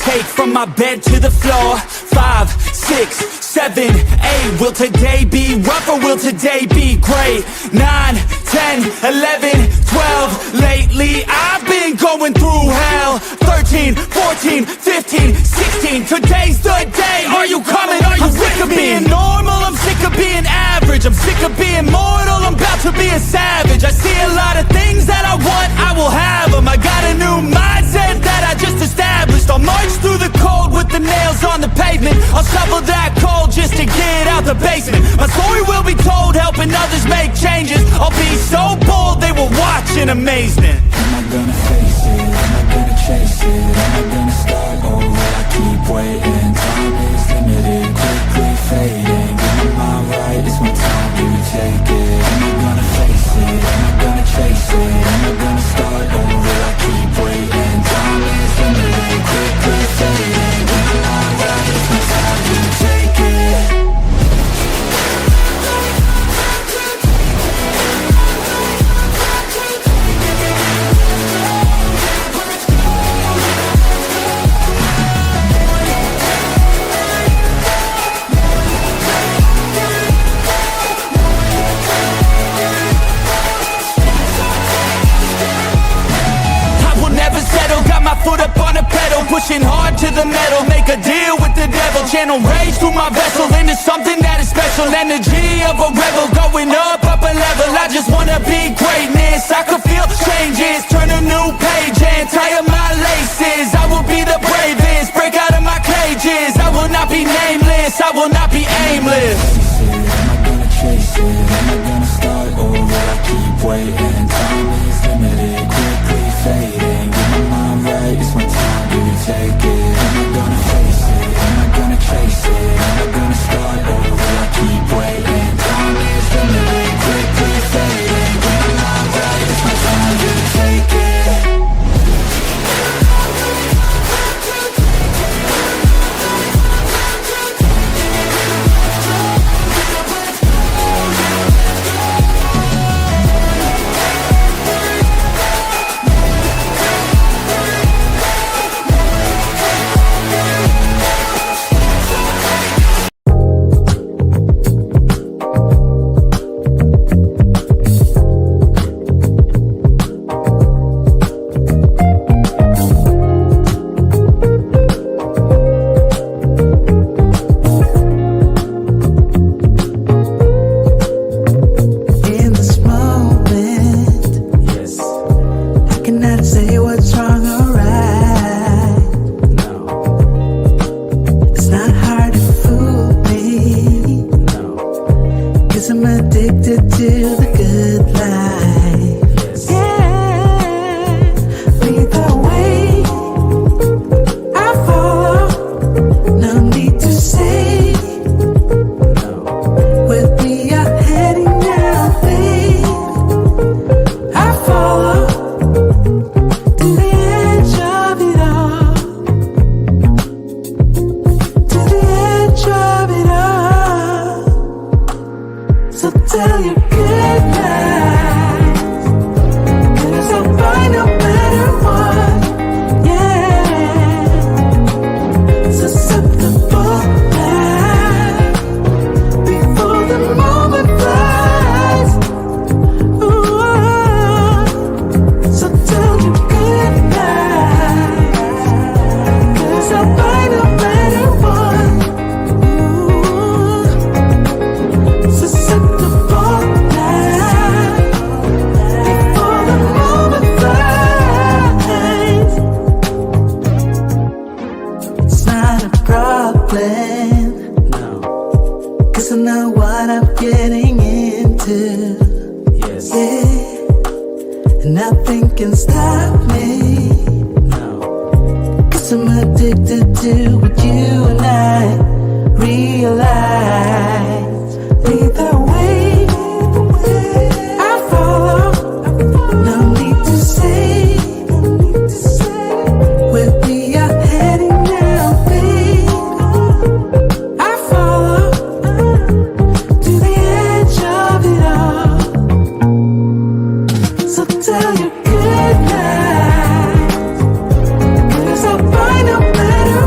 take from my bed to the floor? 5, 6, 7, 8. Will today be rough or will today be great? 9, 10, 11, 12. Lately I've been going through hell. 13, 14, 15, 16. Today's the day. Are you coming? Are you sick of being normal? I'm sick of being average. I'm sick of being mortal. I'm about to be a savage. I see a lot of things that I want, I will have them. I got a new mindset that I just established. I'll march through the cold with the nails on the pavement. I'll shovel that coal just to get out the basement. My story will be told, helping others make changes. I'll be so bold they will watch in amazement. Am I gonna face it? Am I gonna chase it? Am I gonna start or will I keep waiting? Time is limited, quickly fading. Get my mind right, it's my time, do you take it? Am I gonna face it? Am I gonna chase it? Am I gonna start or will I keep waiting? Time is limited, quickly fading. Get my mind right, it's my time, do you take it? Foot up on the pedal, pushing hard to the metal. Make a deal with the devil, channel rage through my vessel into something that is special. Energy of a rebel, going up a level. I just wanna be greatness, I could feel changes. Turn a new page and tie up my laces. I will be the bravest, break out of my cages. I will not be nameless, I will not be aimless. Am I gonna chase it? Am I gonna start or will I keep waiting? Time is limited, quickly fading. Get my mind right, it's my time, do you take it? Am I gonna face it? Am I gonna chase it? Am I gonna start or will I keep waiting? Time is limited, quickly fading. Get my mind right, it's my time, do you take it? Nothing can stop me. No. 'Cause I'm addicted to what you and I realize. Either way, I follow. No need to say where we are heading now, babe. I follow to the edge of it all. So tell your good night, 'cause I'll find a better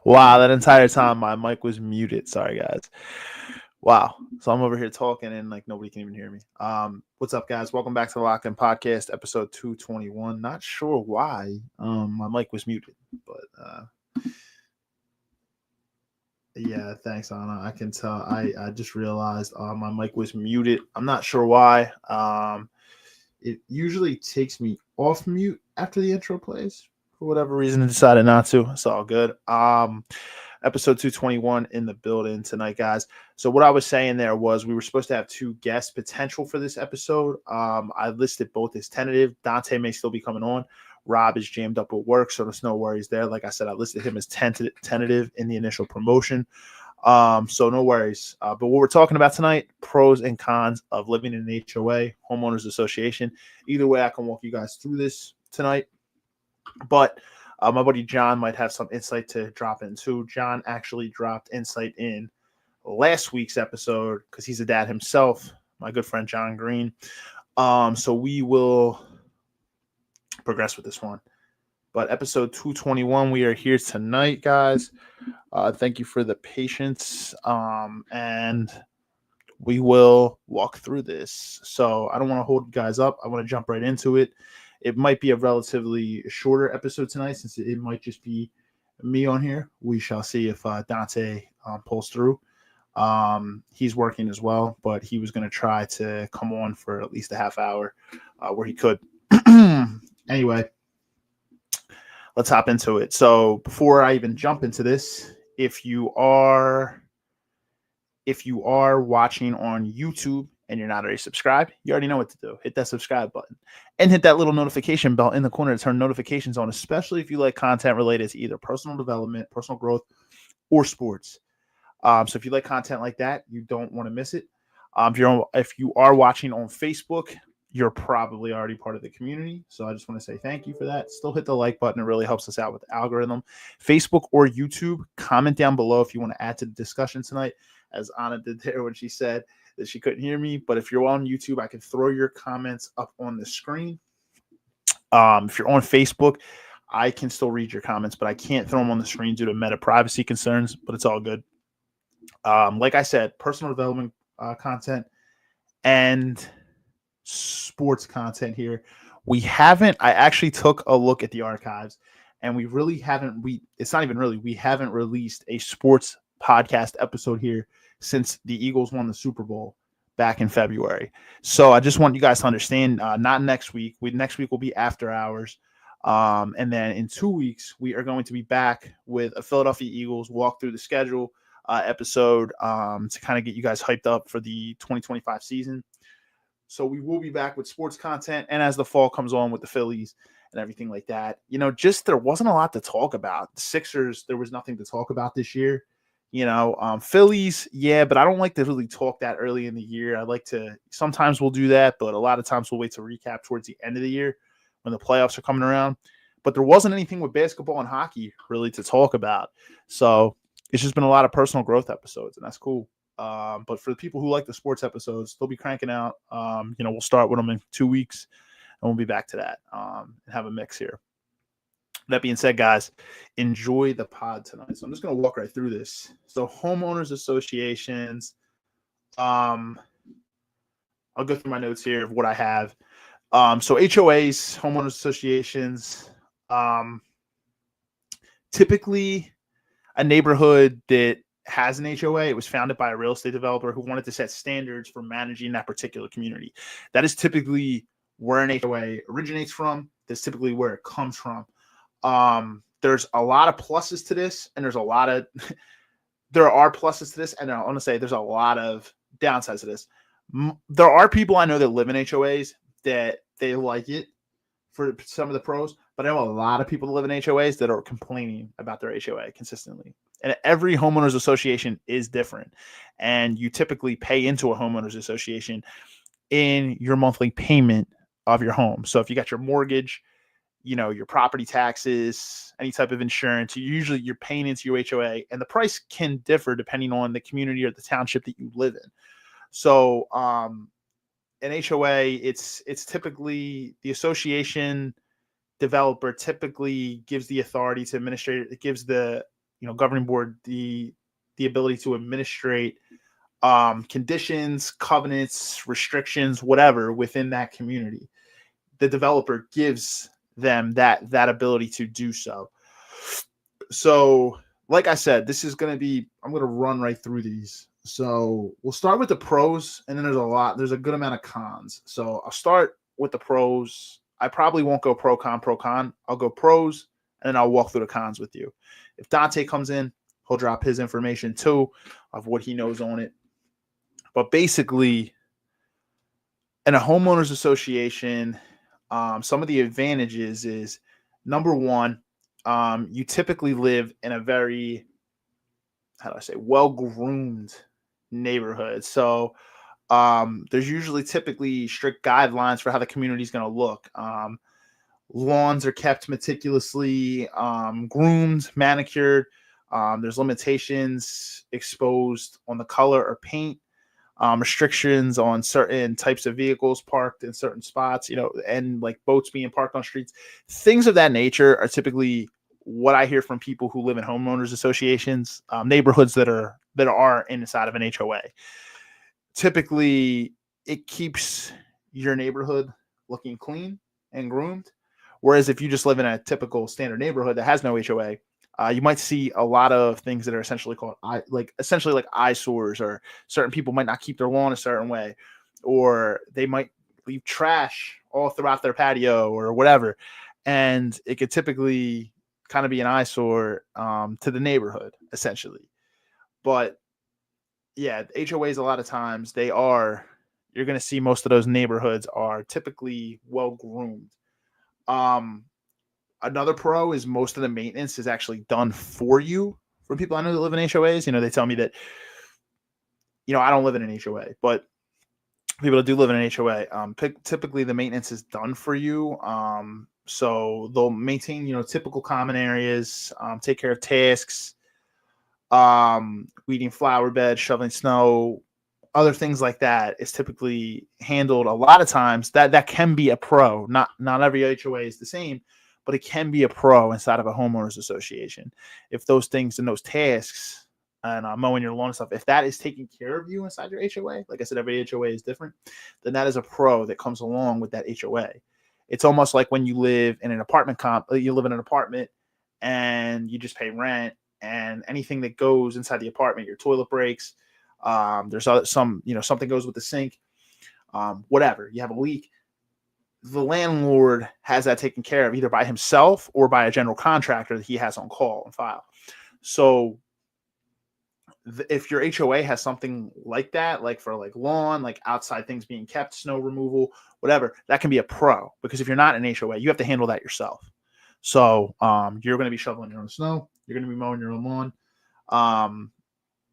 Wow, that entire time my mic was muted. Sorry, guys. Wow. So I'm over here talking and like nobody can even hear me. What's up, guys? Welcome back to the Locked In Podcast, episode 221. Not sure why my mic was muted, but yeah, thanks, Anna. I can tell. I just realized my mic was muted. I'm not sure why. It usually takes me off mute after the intro plays. For whatever reason, I decided not to. It's all good. Episode 221 in the building tonight, guys. So what I was saying there was we were supposed to have two guests potential for this episode. I listed both as tentative. Dante may still be coming on. Rob is jammed up with work, so there's no worries there. Like I said, I listed him as tentative in the initial promotion. So no worries. But what we're talking about tonight, pros and cons of living in an HOA, homeowners association. Either way, I can walk you guys through this tonight. But my buddy John might have some insight to drop in too. John actually dropped insight in last week's episode because he's a dad himself, my good friend John Green. So we will progress with this one. But episode 221, we are here tonight, guys. Thank you for the patience. And we will walk through this. So I don't want to hold you guys up. I want to jump right into it. It might be a relatively shorter episode tonight since it might just be me on here. We shall see if Dante pulls through. He's working as well, but he was going to try to come on for at least a half hour where he could. Anyway, let's hop into it. So before I even jump into this, if you are watching on YouTube and you're not already subscribed, you already know what to do. Hit that subscribe button and hit that little notification bell in the corner to turn notifications on, especially if you like content related to either personal development, personal growth, or sports. So if you like content like that, you don't want to miss it. If you are watching on Facebook, you're probably already part of the community. So I just want to say thank you for that. Still hit the like button. It really helps us out with the algorithm. Facebook or YouTube, comment down below if you want to add to the discussion tonight, as Anna did there when she said that she couldn't hear me. But if you're on YouTube, I can throw your comments up on the screen. If you're on Facebook, I can still read your comments, but I can't throw them on the screen due to meta privacy concerns, but it's all good. Like I said, personal development content and sports content here. I actually took a look at the archives and we haven't released a sports podcast episode here since the Eagles won the Super Bowl back in February. So I just want you guys to understand, not next week. Next week will be after hours. And then in 2 weeks, we are going to be back with a Philadelphia Eagles walk through the schedule episode to kind of get you guys hyped up for the 2025 season. So we will be back with sports content, and as the fall comes on with the Phillies and everything like that, there wasn't a lot to talk about. The Sixers, there was nothing to talk about this year. Phillies, yeah, but I don't like to really talk that early in the year. Sometimes we'll do that, but a lot of times we'll wait to recap towards the end of the year when the playoffs are coming around. But there wasn't anything with basketball and hockey really to talk about. So it's just been a lot of personal growth episodes, and that's cool. But for the people who like the sports episodes, they'll be cranking out. We'll start with them in 2 weeks, and we'll be back to that and have a mix here. That being said, guys, enjoy the pod tonight. So I'm just going to walk right through this. So homeowners associations, I'll go through my notes here of what I have. So HOAs, homeowners associations, typically a neighborhood that has an HOA. It was founded by a real estate developer who wanted to set standards for managing that particular community. That is typically where an HOA originates from. That's typically where it comes from. There's a lot of pluses to this, and there are pluses to this, and I want to say there's a lot of downsides to this. There are people I know that live in HOAs that they like it for some of the pros, but I know a lot of people that live in HOAs that are complaining about their HOA consistently. And every homeowners association is different, and you typically pay into a homeowners association in your monthly payment of your home. So if you got your mortgage, your property taxes, any type of insurance, you're paying into your HOA, and the price can differ depending on the community or the township that you live in. So an HOA, it's typically the association developer typically gives the authority to administrate it. It gives the governing board the ability to administrate conditions, covenants, restrictions, whatever within that community. The developer gives them that ability to do so. So, like I said, I'm going to run right through these. So we'll start with the pros, and then there's a good amount of cons. So I'll start with the pros. I probably won't go pro con. I'll go pros, and then I'll walk through the cons with you. If Dante comes in, he'll drop his information too of what he knows on it. But basically, in a homeowners association, some of the advantages is, number one, you typically live in a very, well-groomed neighborhood. So there's usually typically strict guidelines for how the community is going to look. Lawns are kept meticulously groomed, manicured. There's limitations exposed on the color or paint. Restrictions on certain types of vehicles parked in certain spots, and like boats being parked on streets. Things of that nature are typically what I hear from people who live in homeowners associations, neighborhoods that are inside of an HOA. Typically, it keeps your neighborhood looking clean and groomed. Whereas if you just live in a typical standard neighborhood that has no HOA, you might see a lot of things that are essentially called like eyesores, or certain people might not keep their lawn a certain way, or they might leave trash all throughout their patio or whatever. And it could typically kind of be an eyesore to the neighborhood, essentially. But yeah, HOAs, a lot of times you're going to see most of those neighborhoods are typically well groomed. Another pro is most of the maintenance is actually done for you. From people I know that live in HOAs, they tell me that, I don't live in an HOA, but people that do live in an HOA, typically the maintenance is done for you. So they'll maintain, typical common areas, take care of tasks, weeding flower beds, shoveling snow, other things like that is typically handled a lot of times. That can be a pro. Not every HOA is the same, but it can be a pro inside of a homeowners association. If those things and those tasks and mowing your lawn and stuff, if that is taking care of you inside your HOA, like I said, every HOA is different, then that is a pro that comes along with that HOA. It's almost like when you live in an apartment you live in an apartment and you just pay rent, and anything that goes inside the apartment, your toilet breaks, there's something goes with the sink, whatever, you have a leak, the landlord has that taken care of either by himself or by a general contractor that he has on call and file. So if your HOA has something like that, like for like lawn, like outside things being kept, snow removal, whatever, that can be a pro, because if you're not an HOA, you have to handle that yourself. So you're going to be shoveling your own snow, you're going to be mowing your own lawn.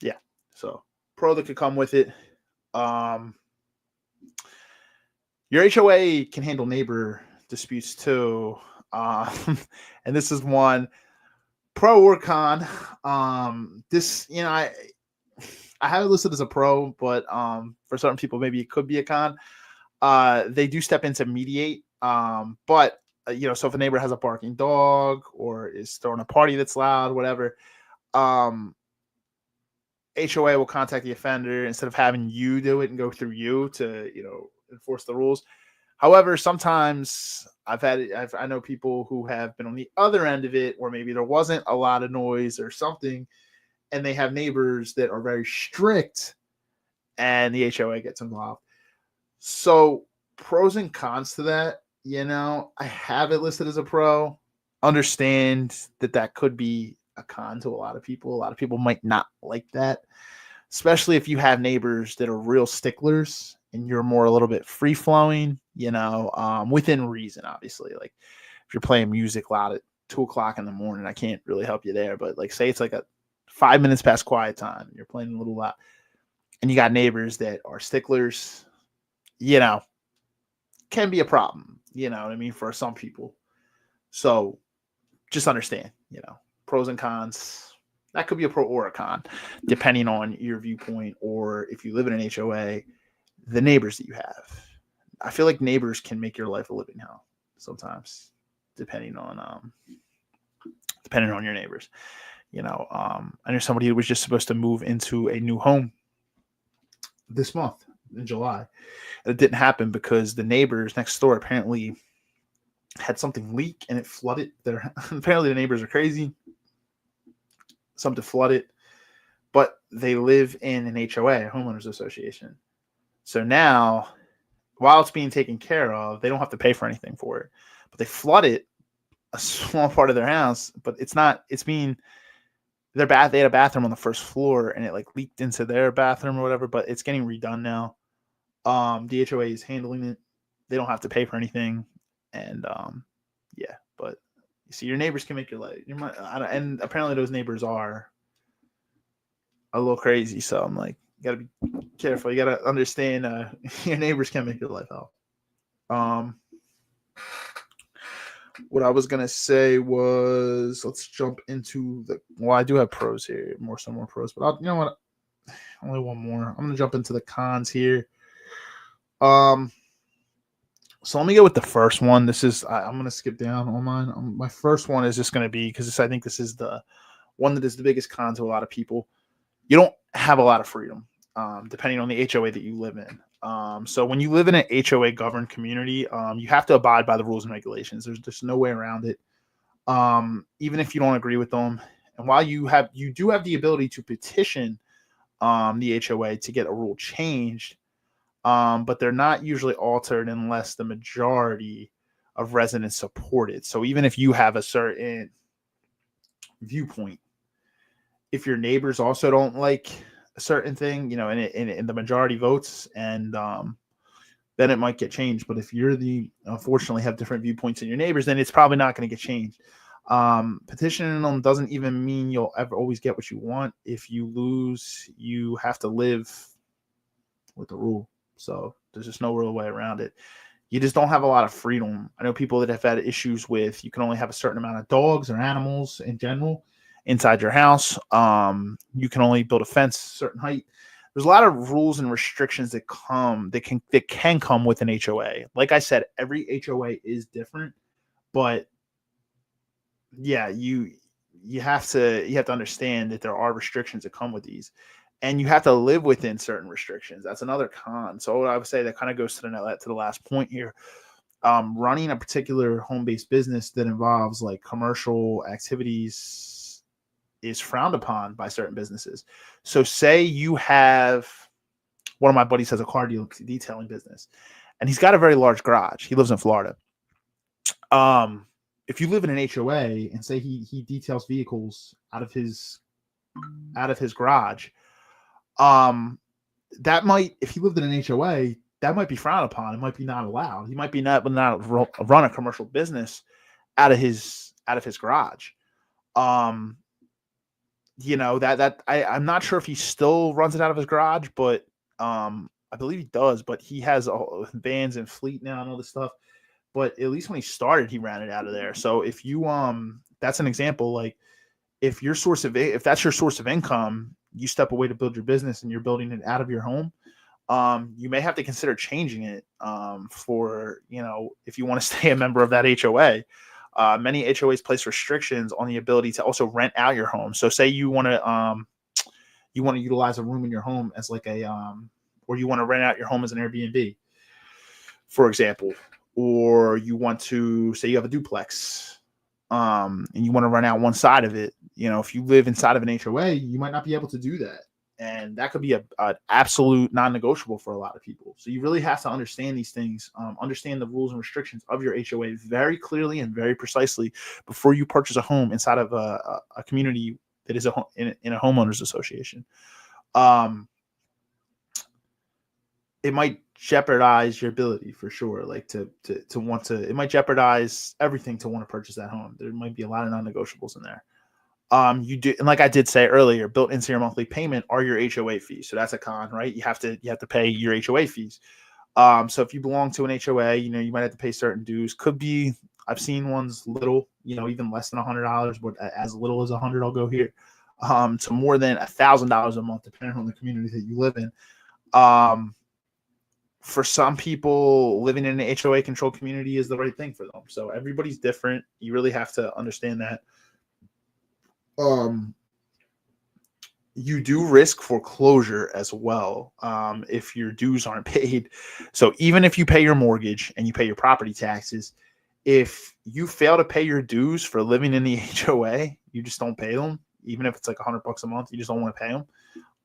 Yeah. So pro that could come with it. Your HOA can handle neighbor disputes too. And this is one pro or con. This, I have it listed as a pro, but for certain people, maybe it could be a con. They do step in to mediate. But so if a neighbor has a barking dog or is throwing a party that's loud, whatever, HOA will contact the offender instead of having you do it and go through you to, enforce the rules. However, sometimes I know people who have been on the other end of it, where maybe there wasn't a lot of noise or something, and they have neighbors that are very strict, and the HOA gets involved. So pros and cons to that, I have it listed as a pro. Understand that could be a con to a lot of people. A lot of people might not like that, especially if you have neighbors that are real sticklers and you're more a little bit free flowing, within reason, obviously. Like if you're playing music loud at 2:00 in the morning, I can't really help you there. But like, say it's like a 5 minutes past quiet time, and you're playing a little loud, and you got neighbors that are sticklers, can be a problem, what I mean, for some people. So just understand, pros and cons. That could be a pro or a con, depending on your viewpoint, or if you live in an HOA, the neighbors that you have. I feel like neighbors can make your life a living hell sometimes, depending on your neighbors. I knew somebody who was just supposed to move into a new home this month in July. And it didn't happen because the neighbors next door apparently had something leak and it flooded their. Apparently the neighbors are crazy. Something flooded, but they live in an HOA, a homeowners association. So now, while it's being taken care of, they don't have to pay for anything for it. But they flooded a small part of their house, but it's not. It's being their bath. They had a bathroom on the first floor, and it like leaked into their bathroom or whatever. But it's getting redone now. The HOA is handling it. They don't have to pay for anything, and yeah. But you see, your neighbors can make your life. And apparently, those neighbors are a little crazy. So I'm like, you gotta be careful. You gotta understand. Your neighbors can make your life hell. What I was gonna say was, let's jump into the. Well, I do have pros here, some more pros, but you know what? Only one more. I'm gonna jump into the cons here. So let me go with the first one. This is I'm gonna skip down on mine. My first one is just gonna be because I think this is the one that is the biggest con to a lot of people. You don't have a lot of freedom, depending on the HOA that you live in. So when you live in an HOA governed community, you have to abide by the rules and regulations. There's just no way around it. Even if you don't agree with them. And while you do have the ability to petition the HOA to get a rule changed, but they're not usually altered unless the majority of residents support it. So even if you have a certain viewpoint, if your neighbors also don't like a certain thing, and the majority votes, and then it might get changed. But if you're unfortunately have different viewpoints than your neighbors, then it's probably not going to get changed. Petitioning them doesn't even mean you'll ever always get what you want. If you lose, you have to live with the rule. So there's just no real way around it. You just don't have a lot of freedom. I know people that have had issues with you can only have a certain amount of dogs or animals in general inside your house. You can only build a fence a certain height. There's a lot of rules and restrictions that can come with an HOA. Like I said, every HOA is different, but yeah, you have to understand that there are restrictions that come with these, and you have to live within certain restrictions. That's another con. So what I would say that kind of goes to the last point here. Running a particular home-based business that involves like commercial activities is frowned upon by certain businesses. So say you have one of my buddies has a car detailing business, and he's got a very large garage. He lives in Florida. If you live in an HOA and say he details vehicles out of his garage, that might, if he lived in an HOA, that might be frowned upon. It might be not allowed. He might be not run a commercial business out of his garage. I'm not sure if he still runs it out of his garage, but I believe he does. But he has vans and fleet now and all this stuff. But at least when he started, he ran it out of there. So if you that's an example. Like if that's your source of income, you step away to build your business and you're building it out of your home. You may have to consider changing it for if you want to stay a member of that HOA. Many HOAs place restrictions on the ability to also rent out your home. So say you want to utilize a room in your home as like or you want to rent out your home as an Airbnb, for example, or you want to say you have a duplex and you want to rent out one side of it. If you live inside of an HOA, you might not be able to do that. And that could be an absolute non-negotiable for a lot of people. So you really have to understand these things, understand the rules and restrictions of your HOA very clearly and very precisely before you purchase a home inside of a community that is in a homeowners association. It might jeopardize your ability for sure, like to want to. It might jeopardize everything to want to purchase that home. There might be a lot of non-negotiables in there. You do, and like I did say earlier, built into your monthly payment are your HOA fees. So that's a con, right? You have to pay your HOA fees. So if you belong to an HOA, you might have to pay certain dues. Could be, I've seen ones little, even less than $100, but as little as $100, I'll go here, to more than $1,000 a month, depending on the community that you live in. For some people, living in an HOA controlled community is the right thing for them. So everybody's different. You really have to understand that. you do risk foreclosure as well if your dues aren't paid. So even if you pay your mortgage and you pay your property taxes, if you fail to pay your dues for living in the HOA, you just don't pay them. Even if it's like $100 a month, you just don't want to pay them.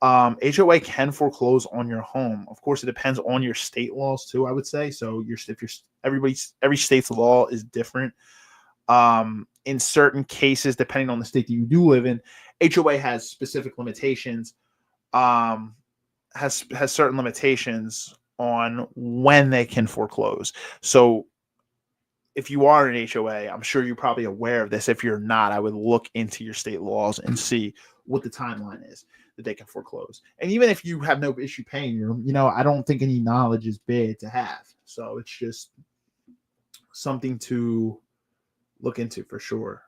HOA can foreclose on your home. Of course, it depends on your state laws too, I would say. So every state's law is different. In certain cases, depending on the state that you do live in, HOA has specific limitations. Has certain limitations on when they can foreclose. So if you are an HOA, I'm sure you're probably aware of this. If you're not, I would look into your state laws and see what the timeline is that they can foreclose. And even if you have no issue paying your, I don't think any knowledge is bad to have. So it's just something to look into for sure.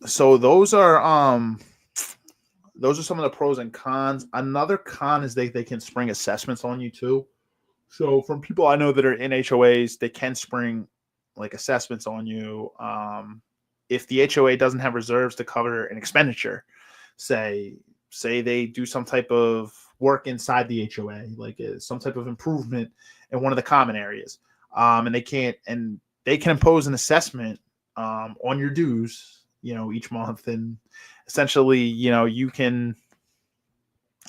So those are some of the pros and cons. Another con is they can spring assessments on you too. So from people I know that are in HOAs, they can spring like assessments on you. If the HOA doesn't have reserves to cover an expenditure, say they do some type of work inside the HOA, like some type of improvement in one of the common areas, and they can impose an assessment on your dues, each month, and essentially,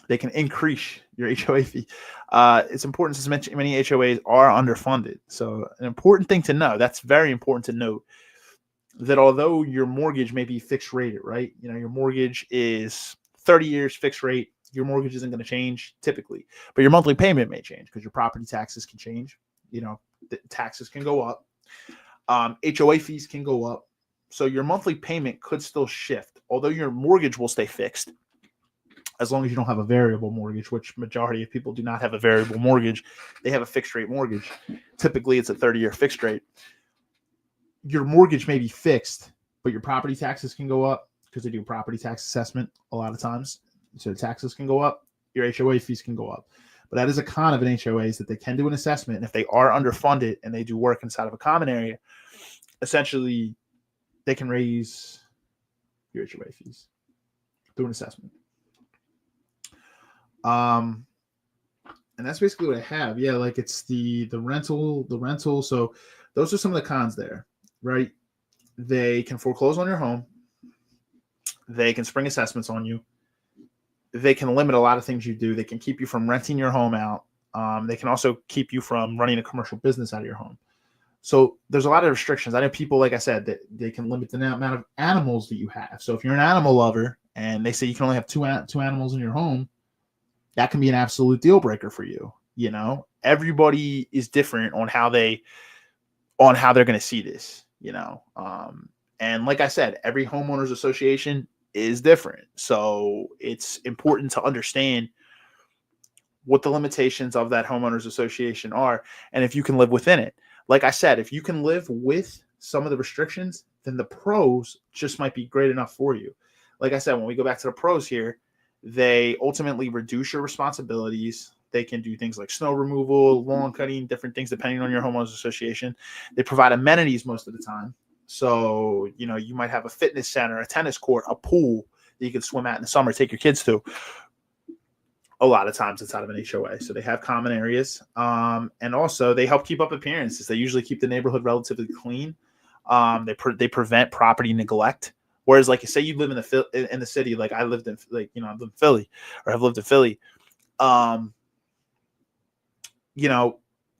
they can increase your HOA fee. It's important to mention many HOAs are underfunded. So an important thing to know, that's very important to note, that although your mortgage may be fixed rated, right? Your mortgage is 30 years fixed rate. Your mortgage isn't going to change typically, but your monthly payment may change because your property taxes can change. The taxes can go up. HOA fees can go up. So your monthly payment could still shift, although your mortgage will stay fixed. As long as you don't have a variable mortgage, which majority of people do not have a variable mortgage. They have a fixed rate mortgage. Typically, it's a 30-year fixed rate. Your mortgage may be fixed, but your property taxes can go up because they do property tax assessment a lot of times. So the taxes can go up. Your HOA fees can go up. But that is a con of an HOA, is that they can do an assessment. And if they are underfunded and they do work inside of a common area, essentially they can raise your HOA fees through an assessment. And that's basically what I have. Yeah, like it's the rental. So those are some of the cons there, right? They can foreclose on your home. They can spring assessments on you. They can limit a lot of things you do. They can keep you from renting your home out. They can also keep you from running a commercial business out of your home. So there's a lot of restrictions. I know people, like I said, that they can limit the amount of animals that you have. So if you're an animal lover and they say you can only have two animals in your home, that can be an absolute deal breaker for you. Everybody is different on how they're going to see this, and like I said, every homeowners association is different. So it's important to understand what the limitations of that homeowners association are. And if you can live within it, like I said, if you can live with some of the restrictions, then the pros just might be great enough for you. Like I said, when we go back to the pros here, they ultimately reduce your responsibilities. They can do things like snow removal, lawn cutting, different things depending on your homeowners association. They provide amenities most of the time. So, you might have a fitness center, a tennis court, a pool that you can swim at in the summer, take your kids to. A lot of times it's out of an HOA. So they have common areas. And also they help keep up appearances. They usually keep the neighborhood relatively clean. They prevent property neglect. Whereas, like, say you live in the city, like I lived in, I live in Philly, or have lived in Philly.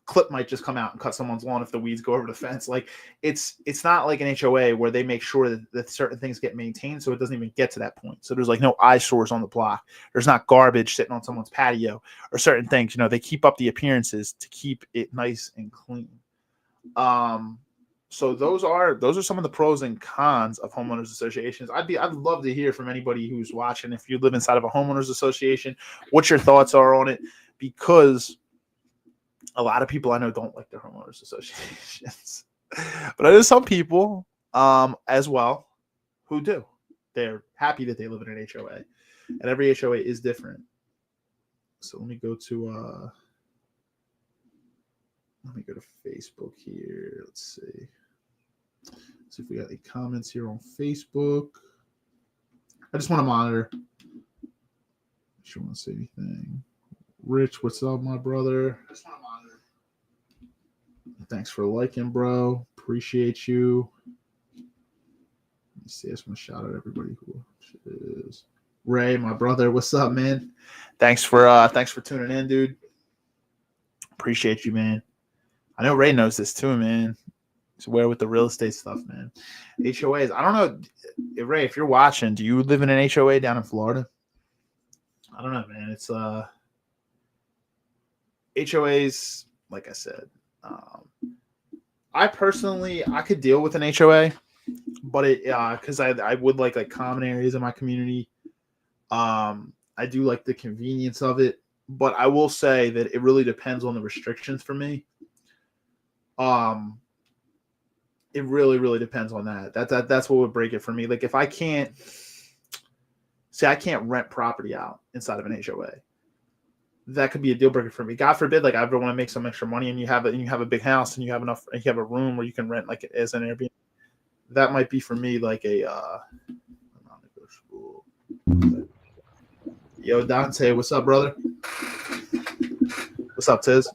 Clip might just come out and cut someone's lawn if the weeds go over the fence. Like it's not like an HOA where they make sure that certain things get maintained, so it doesn't even get to that point. So there's like no eyesores on the block. There's not garbage sitting on someone's patio or certain things. They keep up the appearances to keep it nice and clean. So those are some of the pros and cons of homeowners associations. I'd love to hear from anybody who's watching. If you live inside of a homeowners association, what your thoughts are on it, because a lot of people I know don't like their homeowners associations, but there's some people as well who do. They're happy that they live in an HOA, and every HOA is different. So let me go to Facebook here. Let's see if we got any comments here on Facebook. I just want to monitor. If you want to say anything. Rich, what's up, my brother? I just want to monitor. Thanks for liking, bro. Appreciate you. Let me see. I just want to shout out everybody who is. Ray, my brother, what's up, man? Thanks for tuning in, dude. Appreciate you, man. I know Ray knows this too, man. He's aware with the real estate stuff, man. HOAs. I don't know, Ray, if you're watching, do you live in an HOA down in Florida? I don't know, man. It's HOAs, like I said. I personally, I could deal with an HOA, but it because I would like common areas in my community. I do like the convenience of it, but I will say that it really depends on the restrictions for me. It really depends on that. That's what would break it for me. Like if I can't rent property out inside of an HOA. That could be a deal breaker for me. God forbid, like I ever want to make some extra money and you have a big house and you have enough, and you have a room where you can rent like as an Airbnb. That might be for me like a non-negotiable. Yo, Dante, what's up, brother? What's up, Tiz?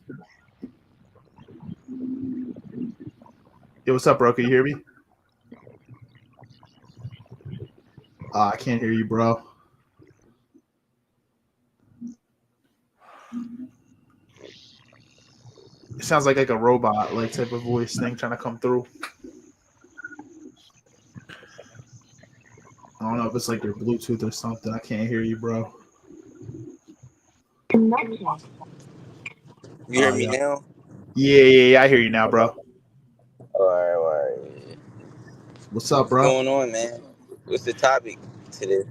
Yo, what's up, bro? Can you hear me? I can't hear you, bro. It sounds like a robot, like type of voice thing trying to come through. I don't know if it's like your Bluetooth or something. I can't hear you, bro. You hear me now? Yeah, I hear you now, bro. All right. What's up, bro? What's going on, man? What's the topic today?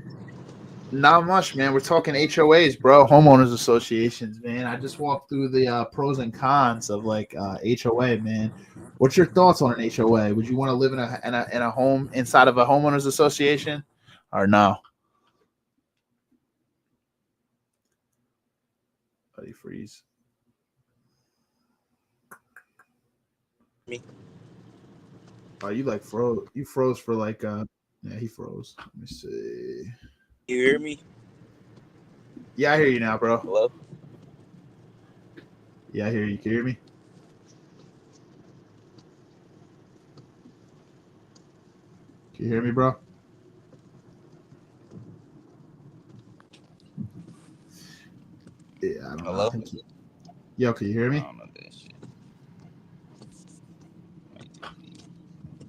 Not much, man. We're talking HOAs, bro. Homeowners associations, man. I just walked through the pros and cons of like HOA, man. What's your thoughts on an HOA? Would you want to live in a home inside of a homeowners association, or no? Buddy, freeze. Me? Oh, you like froze? You froze for like yeah, he froze. Let me see. You hear me? Yeah, I hear you now, bro. Hello? Yeah, I hear you. Can you hear me? Can you hear me, bro? Yeah, I don't Hello? know. Yo, can you hear me? I don't know that shit.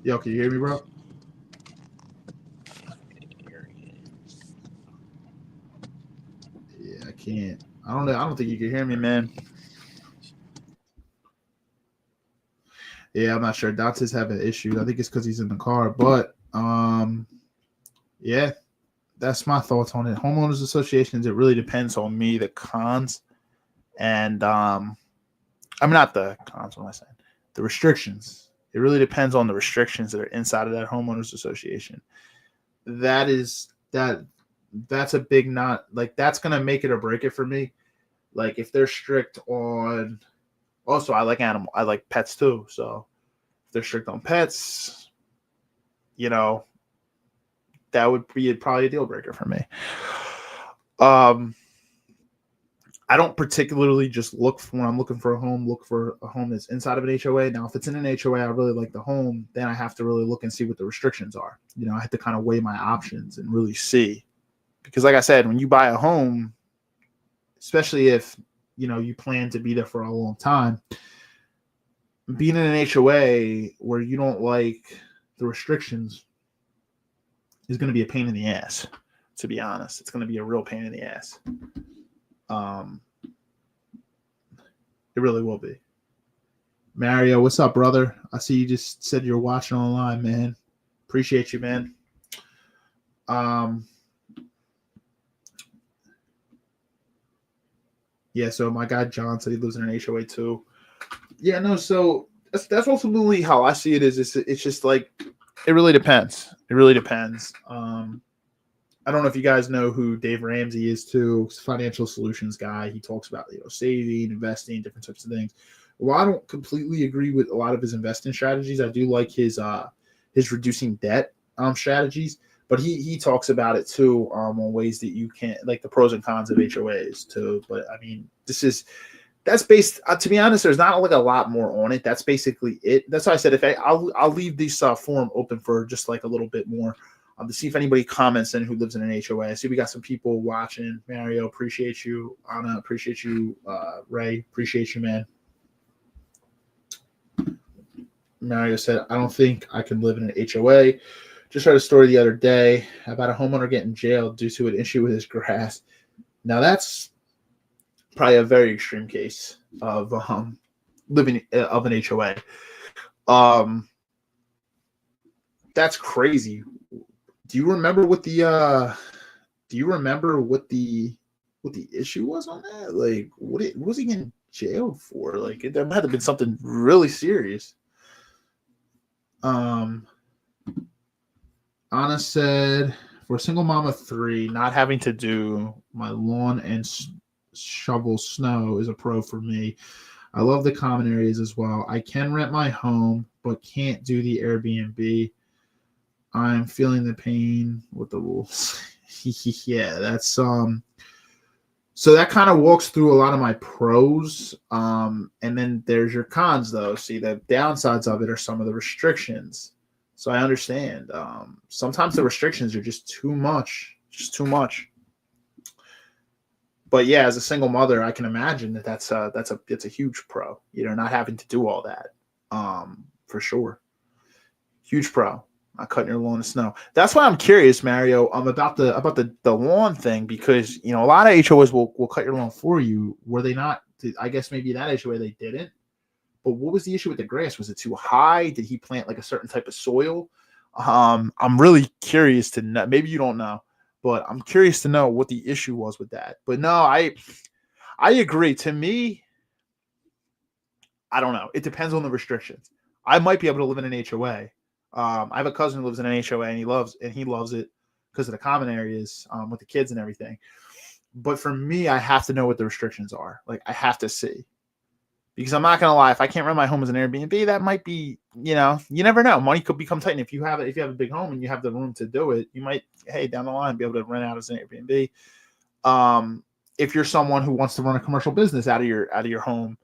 Yo, can you hear me, bro? Yeah, I can't. I don't know. I don't think you can hear me, man. Yeah, I'm not sure. Dante's having issues. I think it's because he's in the car. But yeah, that's my thoughts on it. Homeowners associations, it really depends on me, the cons. And I'm not the cons, what am I saying? The restrictions. It really depends on the restrictions that are inside of that homeowners association. That's a big not, like that's gonna make it or break it for me. Like if they're strict on, also I like pets too. So if they're strict on pets, you know, that would be probably a deal breaker for me. I don't particularly just look for, when I'm looking for a home, look for a home that's inside of an HOA. Now, if it's in an HOA, I really like the home, then I have to really look and see what the restrictions are. You know, I have to kind of weigh my options and really see. Because like I said, when you buy a home, especially if, you know, you plan to be there for a long time, being in an HOA where you don't like the restrictions is going to be a pain in the ass, to be honest. It's going to be a real pain in the ass. It really will be. Mario, what's up, brother? I see you just said you're watching online, man. Appreciate you, man. Yeah, so my guy John said he lives in an HOA too. Yeah, no, so that's ultimately how I see it. It's just like it really depends. It really depends. I don't know if you guys know who Dave Ramsey is too. He's a financial solutions guy. He talks about, you know, saving, investing, different types of things. Well, I don't completely agree with a lot of his investing strategies. I do like his reducing debt strategies, But he talks about it too, on ways that you can't, like the pros and cons of HOAs too. But I mean, that's based. To be honest, there's not like a lot more on it. That's basically it. That's why I said I'll leave this forum open for just like a little bit more, to see if anybody comments in who lives in an HOA. I see we got some people watching. Mario, appreciate you. Anna, appreciate you. Ray, appreciate you, man. Mario said, I don't think I can live in an HOA. Just heard a story the other day about a homeowner getting jailed due to an issue with his grass. Now that's probably a very extreme case of living of an HOA. That's crazy. Do you remember what the issue was on that? Like, what was he getting jailed for? Like, that might have been something really serious. Anna said, for a single mom of 3, not having to do my lawn and shovel snow is a pro for me. I love the common areas as well. I can rent my home, but can't do the Airbnb. I'm feeling the pain with the rules. Yeah, that's so that kind of walks through a lot of my pros. And then there's your cons though. See, the downsides of it are some of the restrictions. So I understand. Sometimes the restrictions are just too much. But yeah, as a single mother, I can imagine that's a huge pro. Not having to do all that. For sure. Huge pro. Not cutting your lawn of snow. That's why I'm curious, Mario, about the lawn thing, because a lot of HOAs will cut your lawn for you. Were they not? I guess maybe that HOA they didn't. But what was the issue with the grass? Was it too high? Did he plant like a certain type of soil? I'm really curious to know. Maybe you don't know, but I'm curious to know what the issue was with that. But no, I agree. To me, I don't know. It depends on the restrictions. I might be able to live in an HOA. I have a cousin who lives in an HOA and he loves it because of the common areas with the kids and everything. But for me, I have to know what the restrictions are. Like, I have to see. Because I'm not gonna lie, if I can't rent my home as an Airbnb, that might be, you never know. Money could become tight. And if you have a big home and you have the room to do it, you might, down the line, be able to rent out as an Airbnb. If you're someone who wants to run a commercial business out of your home,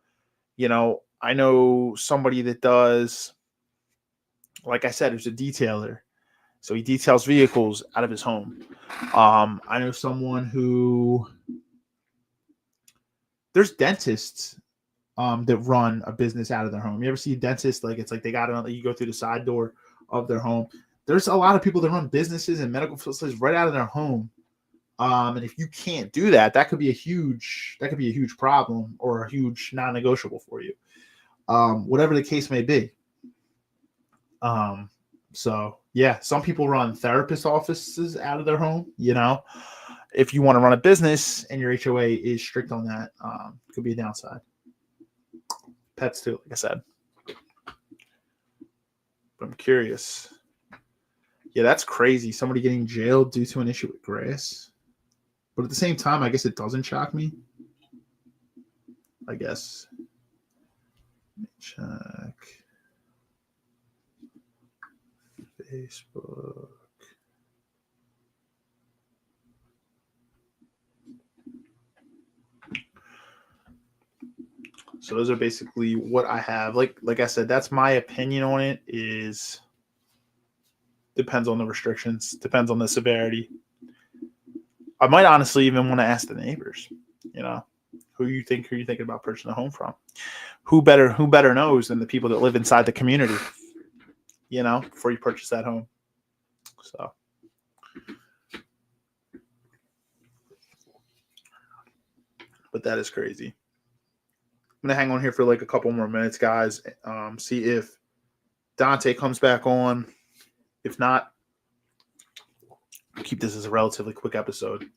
I know somebody that does, like I said, who's a detailer. So he details vehicles out of his home. I know someone who, there's dentists that run a business out of their home. You ever see a dentist? Like, it's like they got you go through the side door of their home. There's a lot of people that run businesses and medical facilities right out of their home. And if you can't do that, that could be a huge problem or a huge non-negotiable for you. Whatever the case may be. So yeah, some people run therapist offices out of their home. If you want to run a business and your HOA is strict on that, could be a downside. Pets too, like I said. But I'm curious. Yeah, that's crazy. Somebody getting jailed due to an issue with grass. But at the same time, I guess it doesn't shock me. I guess. Let me check. Facebook. So those are basically what I have. Like I said, that's my opinion on it. Is depends on the restrictions, depends on the severity. I might honestly even want to ask the neighbors, who you thinking about purchasing a home from. Who better knows than the people that live inside the community, before you purchase that home. So but that is crazy. I'm going to hang on here for like a couple more minutes, guys. See if Dante comes back on. If not, I'll keep this as a relatively quick episode.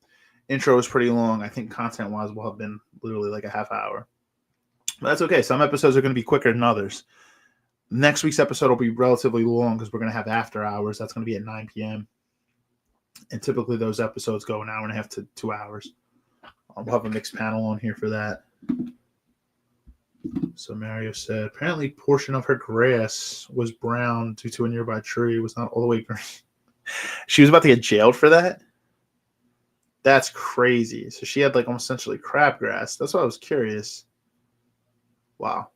Intro is pretty long. I think content-wise will have been literally like a half hour. But that's okay. Some episodes are going to be quicker than others. Next week's episode will be relatively long because we're going to have after hours. That's going to be at 9 p.m. And typically those episodes go an hour and a half to 2 hours. We'll have a mixed panel on here for that. So Mario said, apparently portion of her grass was brown due to a nearby tree. It was not all the way green. She was about to get jailed for that? That's crazy. So she had like almost essentially crabgrass. That's why I was curious. Wow.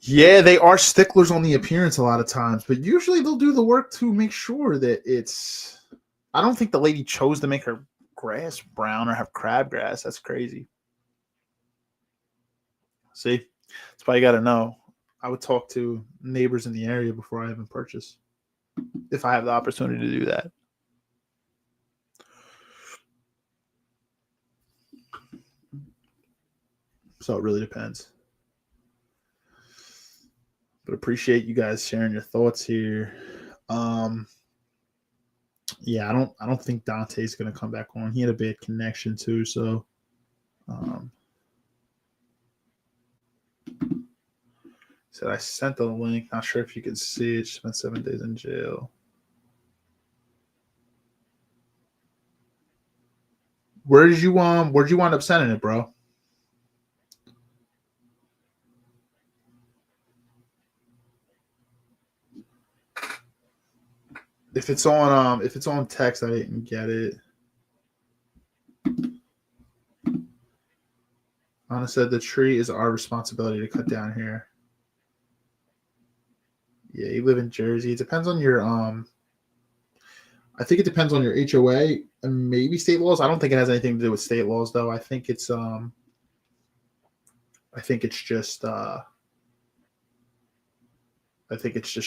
Yeah, they are sticklers on the appearance a lot of times, but usually they'll do the work to make sure that it's. I don't think the lady chose to make her grass brown or have crabgrass. That's crazy. See, that's why you got to know. I would talk to neighbors in the area before I even purchase, if I have the opportunity to do that. So it really depends. But appreciate you guys sharing your thoughts here. Yeah, I don't think Dante's gonna come back on. He had a bad connection too, so said I sent the link. Not sure if you can see it. She spent 7 days in jail. Where'd you wind up sending it, bro? If it's on text, I didn't get it. Anna said the tree is our responsibility to cut down here. Yeah, you live in Jersey. It depends on your I think it depends on your HOA and maybe state laws. I don't think it has anything to do with state laws though. I think it's just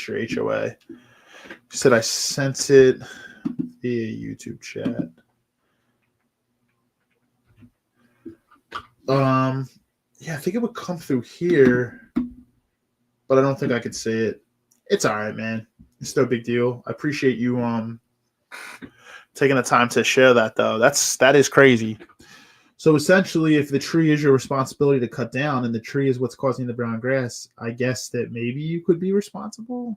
your HOA. She said I sent it via YouTube chat. Yeah, I think it would come through here, but I don't think I could say it. It's all right, man. It's no big deal. I appreciate you taking the time to share that though. That is crazy. So essentially, if the tree is your responsibility to cut down and the tree is what's causing the brown grass, I guess that maybe you could be responsible.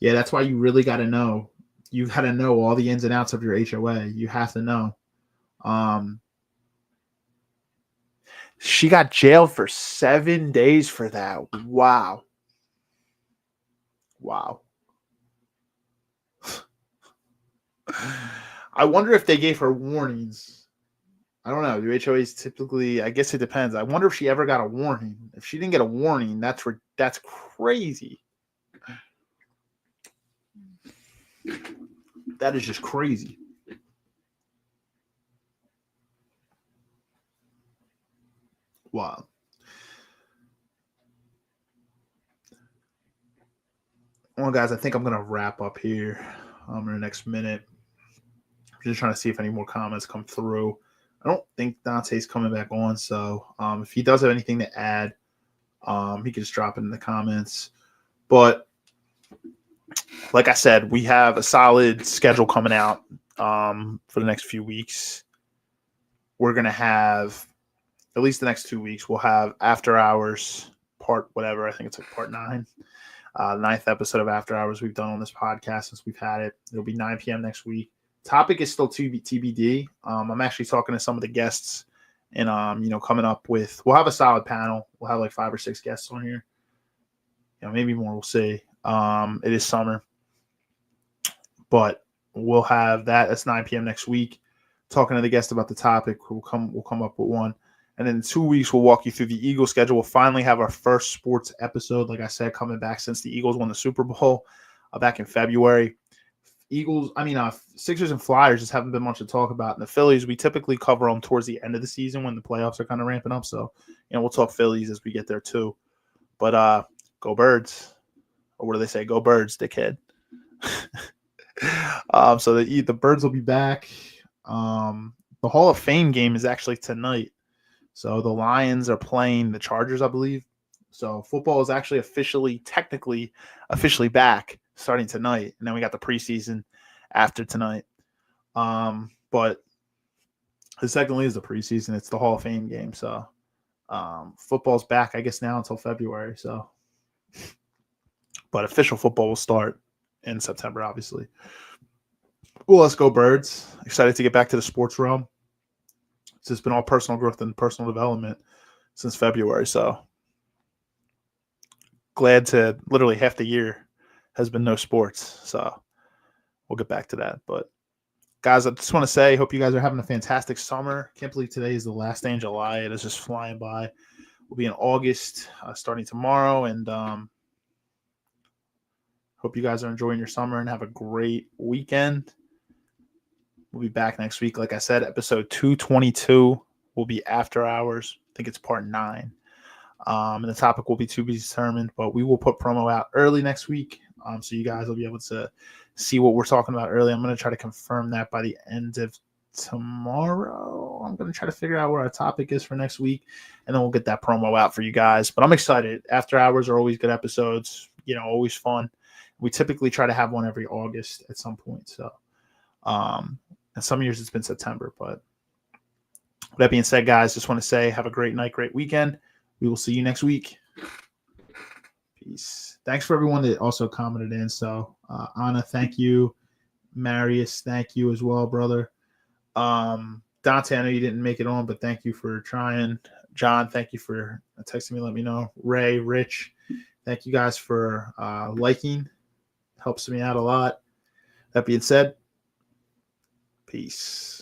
Yeah, that's why you really got to know. You got to know all the ins and outs of your HOA. You have to know. She got jailed for 7 days for that. Wow. I wonder if they gave her warnings. I don't know. Do HOAs typically? I guess it depends. I wonder if she ever got a warning. If she didn't get a warning, that's crazy. That is just crazy. Wow. Well, guys, I think I'm going to wrap up here in the next minute. I'm just trying to see if any more comments come through. I don't think Dante's coming back on, so if he does have anything to add, he can just drop it in the comments. But like I said, we have a solid schedule coming out for the next few weeks. We're going to have, at least the next 2 weeks, we'll have After Hours, part whatever. I think it's like part 9. 9th episode of After Hours we've done on this podcast since we've had it. It'll be 9 p.m. next week. Topic is still TBD. I'm actually talking to some of the guests and, coming up with, we'll have a solid panel. We'll have like 5 or 6 guests on here. Maybe more. We'll see. It is summer, but we'll have that. That's 9 p.m. next week. Talking to the guest about the topic. We'll come up with one. And then in 2 weeks, we'll walk you through the Eagles schedule. We'll finally have our first sports episode, like I said, coming back since the Eagles won the Super Bowl back in February. Sixers and Flyers just haven't been much to talk about. And the Phillies, we typically cover them towards the end of the season when the playoffs are kind of ramping up. So, we'll talk Phillies as we get there too. But go Birds. Or what do they say? Go Birds, dickhead. So the Birds will be back. The Hall of Fame game is actually tonight. So the Lions are playing the Chargers, I believe. So football is actually technically officially back starting tonight. And then we got the preseason after tonight. But the second is the preseason. It's the Hall of Fame game. So football's back, I guess, now until February. So, but official football will start in September, obviously. Well, let's go Birds. Excited to get back to the sports realm. It's just been all personal growth and personal development since February. So glad to literally half the year has been no sports. So we'll get back to that. But guys, I just want to say, hope you guys are having a fantastic summer. Can't believe today is the last day in July. It is just flying by. We'll be in August starting tomorrow. And hope you guys are enjoying your summer and have a great weekend. We'll be back next week. Like I said, episode 222 will be after hours. I think it's part 9. And the topic will be to be determined, but we will put promo out early next week. So you guys will be able to see what we're talking about early. I'm going to try to confirm that by the end of tomorrow. I'm going to try to figure out what our topic is for next week, and then we'll get that promo out for you guys. But I'm excited. After hours are always good episodes, always fun. We typically try to have one every August at some point. So, and some years it's been September. But with that being said, guys, just want to say have a great night, great weekend. We will see you next week. Peace. Thanks for everyone that also commented in. So, Anna, thank you. Marius, thank you as well, brother. Dante, I know you didn't make it on, but thank you for trying. John, thank you for texting me, let me know. Ray, Rich, thank you guys for liking. Helps me out a lot. That being said, peace.